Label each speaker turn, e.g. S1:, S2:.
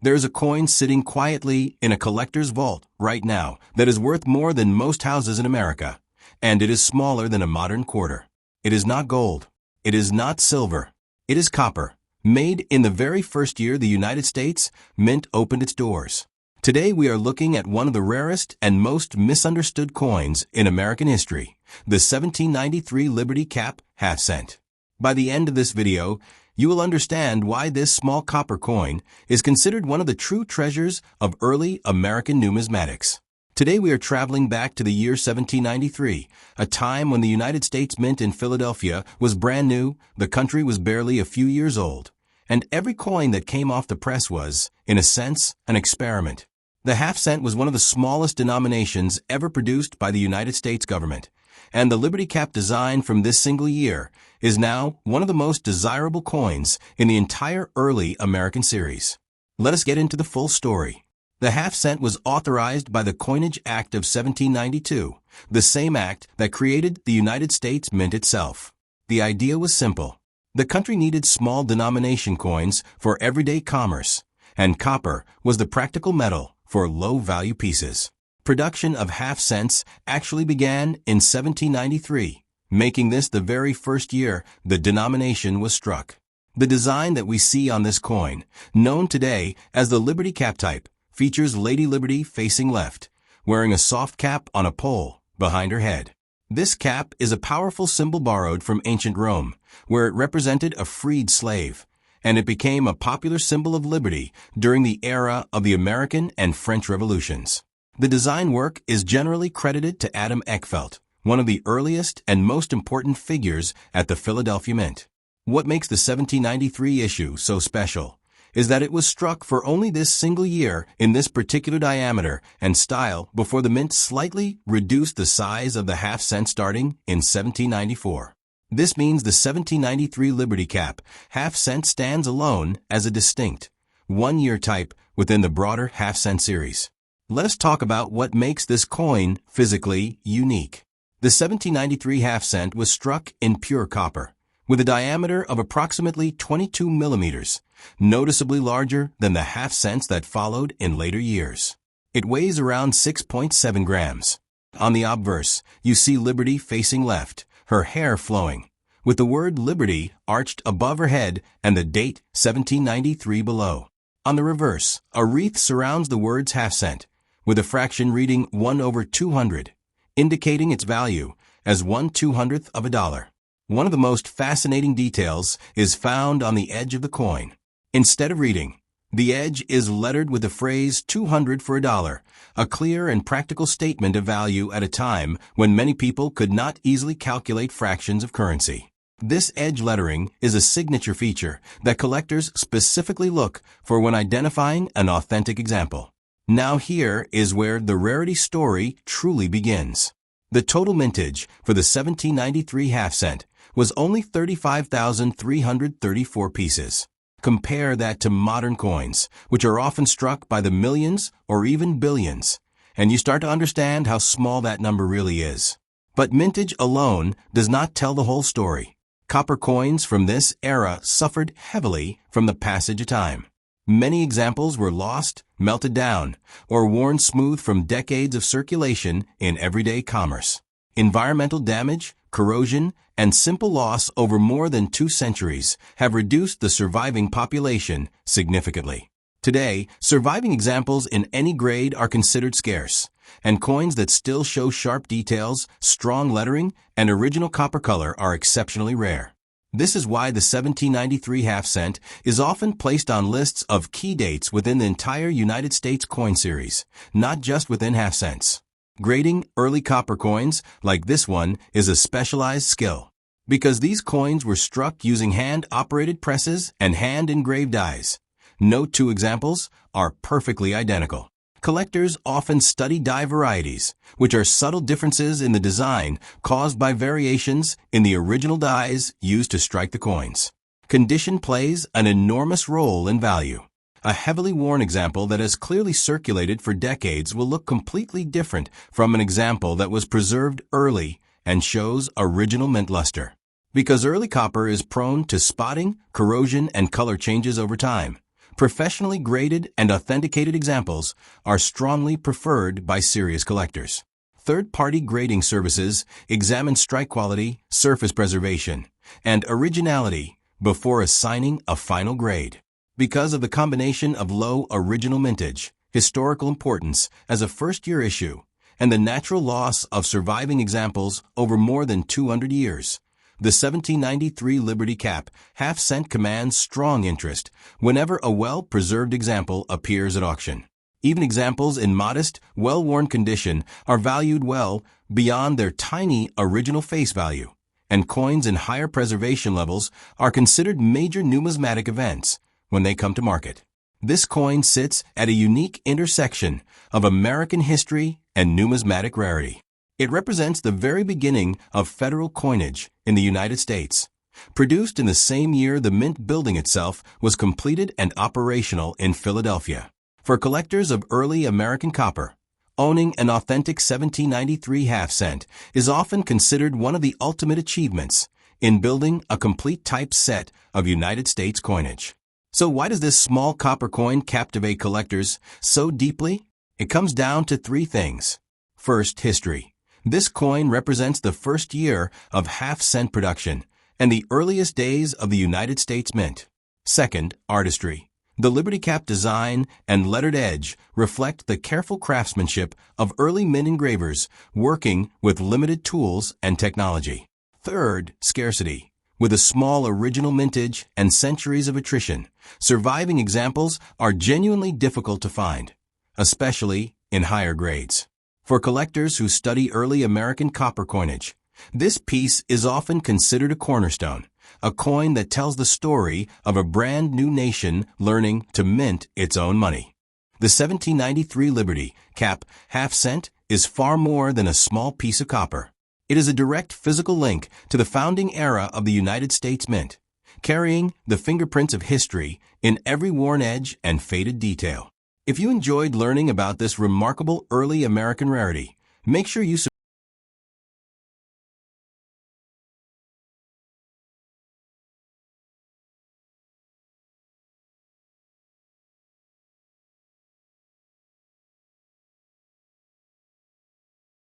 S1: There's a coin sitting quietly in a collector's vault right now that is worth more than most houses in America, and it is smaller than a modern quarter. It is not gold. It is not silver. It is copper, made in the very first year the United States Mint opened its doors. Today we are looking at one of the rarest and most misunderstood coins in American history, the 1793 Liberty Cap half-cent. By the end of this video, you will understand why this small copper coin is considered one of the true treasures of early American numismatics. Today we are traveling back to the year 1793, a time when the United States Mint in Philadelphia was brand new, the country was barely a few years old, and every coin that came off the press was, in a sense, an experiment. The half-cent was one of the smallest denominations ever produced by the United States government, and the Liberty Cap design from this single year is now one of the most desirable coins in the entire early American series. Let us get into the full story. The half-cent was authorized by the Coinage Act of 1792, the same act that created the United States Mint itself. The idea was simple. The country needed small denomination coins for everyday commerce, and copper was the practical metal for low-value pieces. Production of half-cents actually began in 1793, making this the very first year the denomination was struck. The design that we see on this coin, known today as the Liberty Cap type, features Lady Liberty facing left, wearing a soft cap on a pole behind her head. This cap is a powerful symbol borrowed from ancient Rome, where it represented a freed slave, and it became a popular symbol of liberty during the era of the American and French Revolutions. The design work is generally credited to Adam Eckfeldt, one of the earliest and most important figures at the Philadelphia Mint. What makes the 1793 issue so special is that it was struck for only this single year in this particular diameter and style before the Mint slightly reduced the size of the half-cent starting in 1794. This means the 1793 Liberty Cap half-cent stands alone as a distinct, one-year type within the broader half-cent series. Let us talk about what makes this coin physically unique. The 1793 half-cent was struck in pure copper, with a diameter of approximately 22 millimeters, noticeably larger than the half-cents that followed in later years. It weighs around 6.7 grams. On the obverse, you see Liberty facing left, her hair flowing, with the word Liberty arched above her head and the date 1793 below. On the reverse, a wreath surrounds the words half-cent, with a fraction reading 1/200, indicating its value as 1/200th of a dollar. One of the most fascinating details is found on the edge of the coin. Instead of reading, the edge is lettered with the phrase 200 for a dollar, a clear and practical statement of value at a time when many people could not easily calculate fractions of currency. This edge lettering is a signature feature that collectors specifically look for when identifying an authentic example. Now here is where the Rarity story truly begins. The total mintage for the 1793 half-cent was only 35,334 pieces. Compare that to modern coins, which are often struck by the millions or even billions, and you start to understand how small that number really is. But mintage alone does not tell the whole story. Copper coins from this era suffered heavily from the passage of time. Many examples were lost, melted down, or worn smooth from decades of circulation in everyday commerce. Environmental damage, corrosion, and simple loss over more than 2 centuries have reduced the surviving population significantly. Today, surviving examples in any grade are considered scarce, and coins that still show sharp details, strong lettering, and original copper color are exceptionally rare. This is why the 1793 half-cent is often placed on lists of key dates within the entire United States coin series, not just within half-cents. Grading early copper coins, like this one, is a specialized skill, because these coins were struck using hand-operated presses and hand-engraved dies. No two examples are perfectly identical. Collectors often study die varieties, which are subtle differences in the design caused by variations in the original dies used to strike the coins. Condition plays an enormous role in value. A heavily worn example that has clearly circulated for decades will look completely different from an example that was preserved early and shows original mint luster. Because early copper is prone to spotting, corrosion, and color changes over time, Professionally graded and authenticated examples are strongly preferred by serious collectors. Third-party grading services examine strike quality, surface preservation, and originality before assigning a final grade. Because of the combination of low original mintage, historical importance as a first-year issue, and the natural loss of surviving examples over more than 200 years, the 1793 Liberty Cap half-cent commands strong interest whenever a well-preserved example appears at auction. Even examples in modest, well-worn condition are valued well beyond their tiny original face value, and coins in higher preservation levels are considered major numismatic events when they come to market. This coin sits at a unique intersection of American history and numismatic rarity. It represents the very beginning of federal coinage in the United States. Produced in the same year the mint building itself was completed and operational in Philadelphia. For collectors of early American copper, owning an authentic 1793 half-cent is often considered one of the ultimate achievements in building a complete type set of United States coinage. So why does this small copper coin captivate collectors so deeply? It comes down to three things. First, history. This coin represents the first year of half-cent production and the earliest days of the United States Mint. Second, artistry. The Liberty Cap design and lettered edge reflect the careful craftsmanship of early mint engravers working with limited tools and technology. Third, scarcity. With a small original mintage and centuries of attrition, surviving examples are genuinely difficult to find, especially in higher grades. For collectors who study early American copper coinage, this piece is often considered a cornerstone, a coin that tells the story of a brand new nation learning to mint its own money. The 1793 Liberty Cap half-cent is far more than a small piece of copper. It is a direct physical link to the founding era of the United States Mint, carrying the fingerprints of history in every worn edge and faded detail. If you enjoyed learning about this remarkable early American rarity, make sure you